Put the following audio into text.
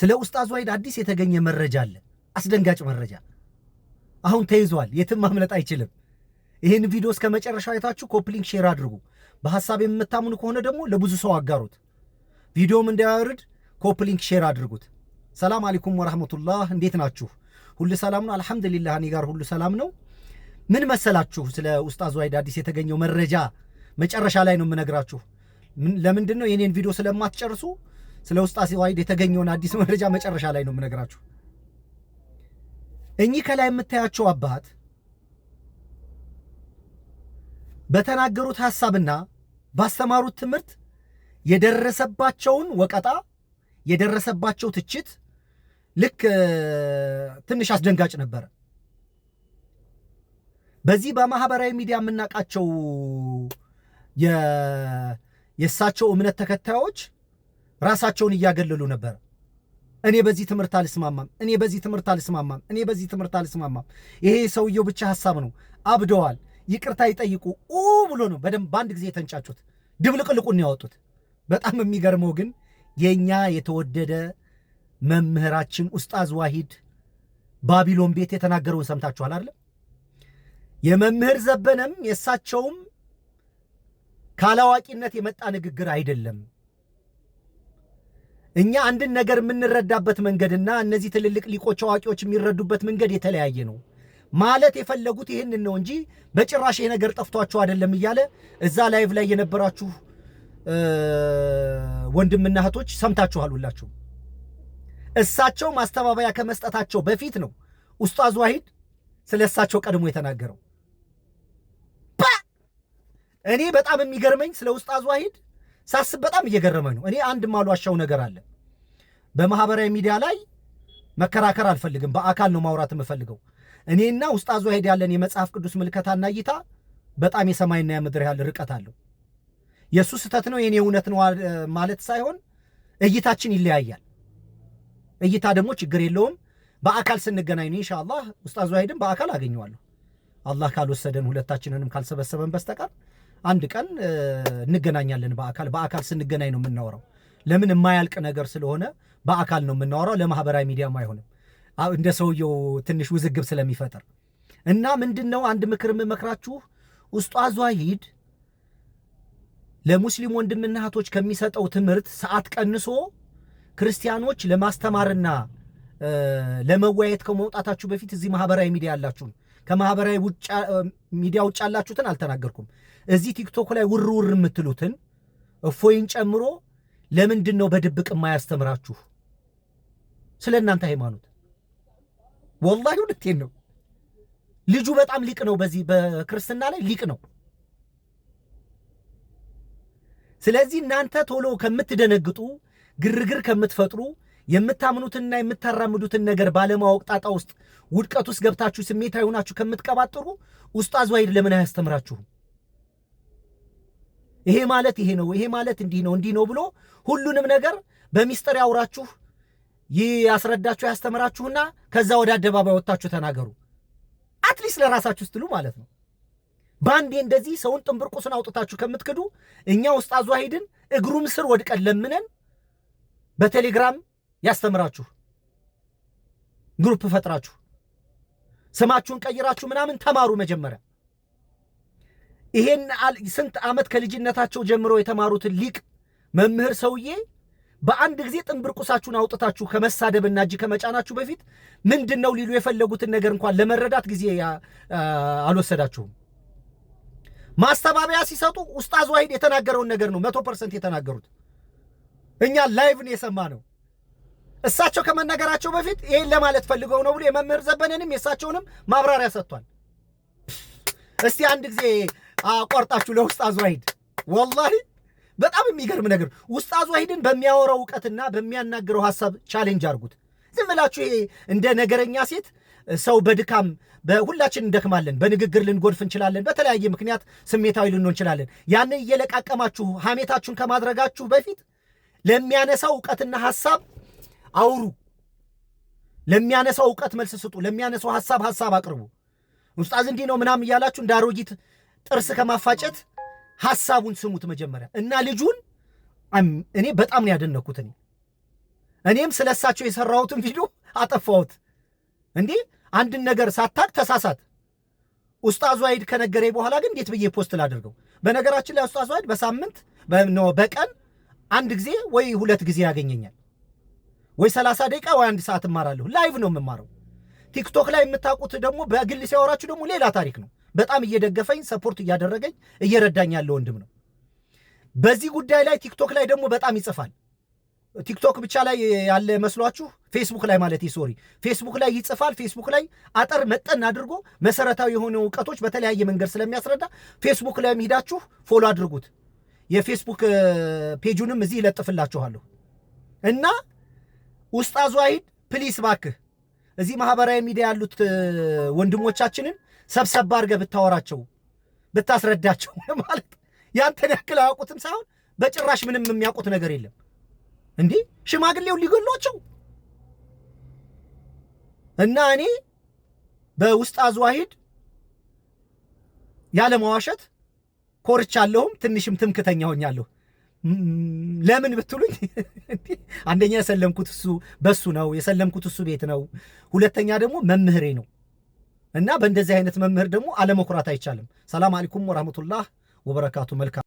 ስለ ኡስታዝ ዋሂድ አዲስ የተገኘ መረጃ አለ። አስደንጋጭ መረጃ። አሁን ተይዟል። የትም ማምለጥ አይችልም። ይህን ቪዲዮ እስከ መጨረሻው አይታችሁ ኮፕሊንግ ሼር አድርጉ። በሐሳብ የምታምኑ ከሆነ ደግሞ ለብዙ ሰው አጋሩት። ቪዲዮም እንዳያወርድ ኮፕሊንግ ሼር አድርጉት። ሰላም አለይኩም ወራህመቱላህ። እንዴት ናችሁ? ሁሉ ሰላም ነው? አልሐምዱሊላህ እኔ ጋር ሁሉ ሰላም ነው። ምን መሰላችሁ? ስለ ኡስታዝ ዋሂድ አዲስ የተገኘው መረጃ መጨረሻ ላይ ነው የምነግራችሁ። ለምንድን ነው የኔን ቪዲዮ ስለማትጨርሱ ስለ ኡስታዝ ዋሂድ የተገኘውን አዲስ መረጃ መጨረሻ ላይ ነው የምነግራችሁ። እኚህ ከላይ የምታያቸው አባት በተናገሩት ሐሳብና ባስተማሩት ትምህርት የደረሰባቸውን ወቀጣ የደረሰባቸው ትችት ልክ ትንሽ አስደንጋጭ ነበር። በዚህ በማህበራዊ ሚዲያ የምናውቃቸው የእሳቸው እምነት ተከታዮች ራሳቸውን እያገለሉ ነበር። እኔ በዚህ ትምህርት አልስማማም፣ እኔ በዚህ ትምህርት አልስማማም፣ እኔ በዚህ ትምህርት አልስማማም፣ ይሄ ሰውየው ብቻ ሐሳብ ነው፣ አብደዋል፣ ይቅርታ ይጠይቁ ብሎ ነው በደንብ በአንድ ጊዜ የተንጫጩት፣ ድብልቅልቁን ያወጡት። በጣም የሚገርመው ግን የኛ የተወደደ መምህራችን ኡስታዝ ዋሂድ ባቢሎን ቤት የተናገረውን ሰምታችኋል አይደል? የመምህር ዘበነም የእሳቸውም ካላዋቂነት የመጣ ንግግር አይደለም። እኛ አንድን ነገር የምንረዳበት መንገድና እነዚህ ትልልቅ ሊቆች አዋቂዎች የሚረዱበት መንገድ የተለያየ ነው ማለት የፈለጉት ይህንን ነው እንጂ በጭራሽ ይሄ ነገር ጠፍቷቸው አይደለም እያለ እዛ ላይቭ ላይ የነበራችሁ ወንድምና እህቶች ሰምታችኋል ሁላችሁ። እሳቸው ማስተባበያ ከመስጠታቸው በፊት ነው ኡስታዝ ዋሂድ ስለ እሳቸው ቀድሞ የተናገረው። እኔ በጣም የሚገርመኝ ስለ ኡስታዝ ዋሂድ ሳስብ በጣም እየገረመኝ ነው። እኔ አንድ ማሏሻው ነገር አለ። በማህበራዊ ሚዲያ ላይ መከራከር አልፈልግም፣ በአካል ነው ማውራት የምፈልገው። እኔና ኡስታዝ ዋሂድ ያለን የመጽሐፍ ቅዱስ ምልከታና እይታ በጣም የሰማይና የምድር ያለ ርቀት አለው። የሱ ስህተት ነው የኔ እውነት ነው ማለት ሳይሆን እይታችን ይለያያል። እይታ ደግሞ ችግር የለውም። በአካል ስንገናኝ ነው ኢንሻአላህ ኡስታዝ ዋሂድን በአካል አገኘዋለሁ። አላህ ካልወሰደን ሁለታችንንም ካልሰበሰበን በስተቀር አንድ ቀን እንገናኛለን። በአካል ስንገናኝ ነው የምናወራው። ለምን የማያልቅ ነገር ስለሆነ በአካል ነው የምናወራው። ለማህበራዊ ሚዲያም አይሆንም እንደ ሰውየው ትንሽ ውዝግብ ስለሚፈጠር እና ምንድነው አንድ ምክር የምመክራችሁ፣ ኡስታዝ ዋሂድ ለሙስሊም ወንድምና እህቶች ከሚሰጠው ትምህርት ሰዓት ቀንሶ ክርስቲያኖች ለማስተማርና ለመወያየት ከመውጣታችሁ በፊት እዚህ ማህበራዊ ሚዲያ ያላችሁን ከማህበራዊ ሚዲያ ውጭ ያላችሁትን አልተናገርኩም። እዚህ ቲክቶክ ላይ ውር የምትሉትን እፎይን ጨምሮ ለምንድን ነው በድብቅ የማያስተምራችሁ ስለ እናንተ ሃይማኖት? ወላሂ እውነቴን ነው። ልጁ በጣም ሊቅ ነው፣ በዚህ በክርስትና ላይ ሊቅ ነው። ስለዚህ እናንተ ቶሎ ከምትደነግጡ፣ ግርግር ከምትፈጥሩ፣ የምታምኑትና የምታራምዱትን ነገር ባለማወቅ ጣጣ ውስጥ ውድቀት ውስጥ ገብታችሁ ስሜታዊ ሆናችሁ ከምትቀባጥሩ ኡስታዝ ዋሂድ ለምን አያስተምራችሁም? ይሄ ማለት ይሄ ነው፣ ይሄ ማለት እንዲህ ነው ብሎ ሁሉንም ነገር በሚስጥር ያውራችሁ፣ ያስረዳችሁ፣ ያስተምራችሁና ከዛ ወደ አደባባይ ወጣችሁ ተናገሩ። አትሊስት ለራሳችሁ ስትሉ ማለት ነው። ባንዴ እንደዚህ ሰውን ጥንብርቁስን አውጥታችሁ ከምትክዱ እኛ ኡስታዝ ዋሂድን እግሩም ስር ወድቀን ለምነን በቴሌግራም ያስተምራችሁ፣ ግሩፕ ፈጥራችሁ ስማችሁን ቀይራችሁ ምናምን ተማሩ። መጀመሪያ ይሄን ስንት ዓመት ከልጅነታቸው ጀምሮ የተማሩትን ሊቅ መምህር ሰውዬ በአንድ ጊዜ ጥንብርቁሳችሁን አውጥታችሁ ከመሳደብና እጅ ከመጫናችሁ በፊት ምንድነው ሊሉ የፈለጉትን ነገር እንኳን ለመረዳት ጊዜ አልወሰዳችሁም። ማስተባበያ ሲሰጡ ኡስታዝ ዋሂድ የተናገረውን ነገር ነው 100% የተናገሩት። እኛ ላይቭን የሰማ ነው። እሳቸው ከመናገራቸው በፊት ይሄን ለማለት ፈልገው ነው ብሎ የመምህር ዘበነንም የእሳቸውንም ማብራሪያ ሰጥቷል። እስቲ አንድ ጊዜ አቋርጣችሁ ለኡስታዝ ዋሂድ ወላሂ በጣም የሚገርም ነገር ኡስታዝ ዋሂድን በሚያወራው ዕውቀትና በሚያናገረው ሐሳብ ቻሌንጅ አድርጉት። ዝም ብላችሁ ይሄ እንደ ነገረኛ ሴት ሰው በድካም በሁላችን እንደክማለን፣ በንግግር ልንጎድፍ እንችላለን፣ በተለያየ ምክንያት ስሜታዊ ልንሆን እንችላለን። ያንን እየለቃቀማችሁ ሐሜታችሁን ከማድረጋችሁ በፊት ለሚያነሳው ዕውቀትና ሐሳብ አውሩ። ለሚያነሳው ዕውቀት መልስ ስጡ። ለሚያነሳው ሐሳብ አቅርቡ። ኡስታዝ እንዲህ ነው ምናምን እያላችሁ እንደ አሮጊት ጥርስ ከማፋጨት ሐሳቡን ስሙት መጀመሪያ። እና ልጁን እኔ በጣም ነው ያደነኩት። እኔም ስለሳቸው የሰራሁትን ቪዲዮ አጠፋሁት። እንዴ አንድን ነገር ሳታቅ ተሳሳት። ኡስታዝ ዋሂድ ከነገረኝ በኋላ ግን እንዴት ብዬ ፖስት ላድርገው? በነገራችን ላይ ኡስታዝ ዋሂድ በሳምንት በቀን አንድ ጊዜ ወይ 2 ጊዜ ያገኘኛል። ወይ 30 ደቂቃ ወይ 1 ሰዓት እማራለሁ። ላይቭ ነው የምማረው። ቲክቶክ ላይ የምታውቁት ደግሞ በግል ሲያወራችሁ ደግሞ ሌላ ታሪክ ነው። በጣም እየደገፈኝ ሰፖርት እያደረገኝ እየረዳኝ ያለ ወንድም ነው። በዚህ ጉዳይ ላይ ቲክቶክ ላይ ደግሞ በጣም ይጽፋል። ቲክቶክ ብቻ ላይ ያለ መስሏችሁ ፌስቡክ ላይ ማለት ሶሪ፣ ፌስቡክ ላይ ይጽፋል። ፌስቡክ ላይ አጠር መጠን አድርጎ መሰረታዊ የሆኑ እውቀቶች በተለያየ መንገድ ስለሚያስረዳ ፌስቡክ ላይ ሄዳችሁ ፎሎ አድርጉት። የፌስቡክ ፔጁንም እዚህ ይለጥፍላችኋለሁ። እና ኡስታዝ ዋሂድ ፕሊስ ባክህ እዚህ ማህበራዊ ሚዲያ ያሉት ወንድሞቻችንን ሰብሰብ አድርገህ ብታወራቸው ብታስረዳቸው ማለት ያንተን ያክል አያውቁትም ሳይሆን በጭራሽ ምንም የሚያውቁት ነገር የለም። እንዴ ሽማግሌው ሊገሏቸው እና እኔ በኡስታዝ ዋሂድ ያለ መዋሸት ኮርቻለሁም ትንሽም ትምክተኛ ሆኛለሁ። ለምን ብትሉኝ አንደኛ የሰለምኩት እሱ በሱ ነው፣ የሰለምኩት እሱ ቤት ነው። ሁለተኛ ደግሞ መምህሬ ነው እና በእንደዚህ አይነት መምህር ደግሞ አለመኩራት አይቻልም። ሰላም አለይኩም ወራህመቱላህ ወበረካቱ። መልካም